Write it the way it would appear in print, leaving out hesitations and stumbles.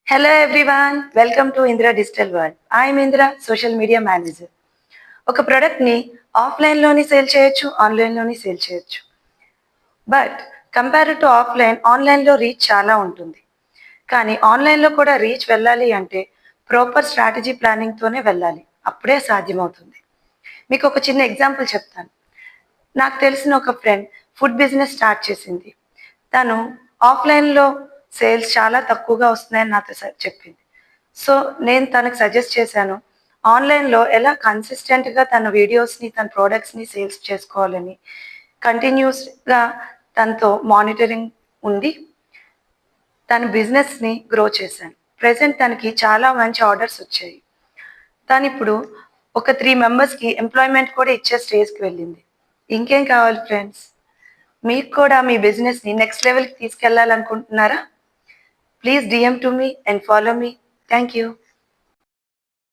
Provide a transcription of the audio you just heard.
Hello everyone, welcome to Indra Digital World. I am Indra, social media manager. ఒక ప్రోడక్ట్ని ఆఫ్లైన్లోని sale చేయొచ్చు, ఆన్లైన్లోని sale చేయొచ్చు. But compare to offline, ఆన్లైన్లో reach చాలా ఉంటుంది. కానీ ఆన్లైన్లో కూడా రీచ్ వెళ్ళాలి అంటే ప్రాపర్ స్ట్రాటజీ ప్లానింగ్తోనే వెళ్ళాలి. అప్పుడే సాధ్యమవుతుంది. మీకు ఒక చిన్న ఎగ్జాంపుల్ చెప్తాను. నాకు తెలిసిన ఒక ఫ్రెండ్ ఫుడ్ బిజినెస్ స్టార్ట్ చేసింది. తను ఆఫ్లైన్లో సేల్స్ చాలా తక్కువగా వస్తున్నాయని నాతో చెప్పింది. సో నేను తనకు సజెస్ట్ చేశాను, ఆన్లైన్లో ఎలా కన్సిస్టెంట్గా తన వీడియోస్ని, తన ప్రోడక్ట్స్ని సేల్స్ చేసుకోవాలని. కంటిన్యూస్గా తనతో మానిటరింగ్ ఉండి తన బిజినెస్ని గ్రో చేశాను. ప్రజెంట్ తనకి చాలా మంచి ఆర్డర్స్ వచ్చాయి. తను ఇప్పుడు ఒక 3 మెంబర్స్కి ఎంప్లాయ్మెంట్ కూడా ఇచ్చే స్టేజ్కి వెళ్ళింది. ఇంకేం కావాలి ఫ్రెండ్స్? మీకు కూడా మీ బిజినెస్ని నెక్స్ట్ లెవెల్కి తీసుకెళ్లాలనుకుంటున్నారా? Please DM to me and follow me. Thank you.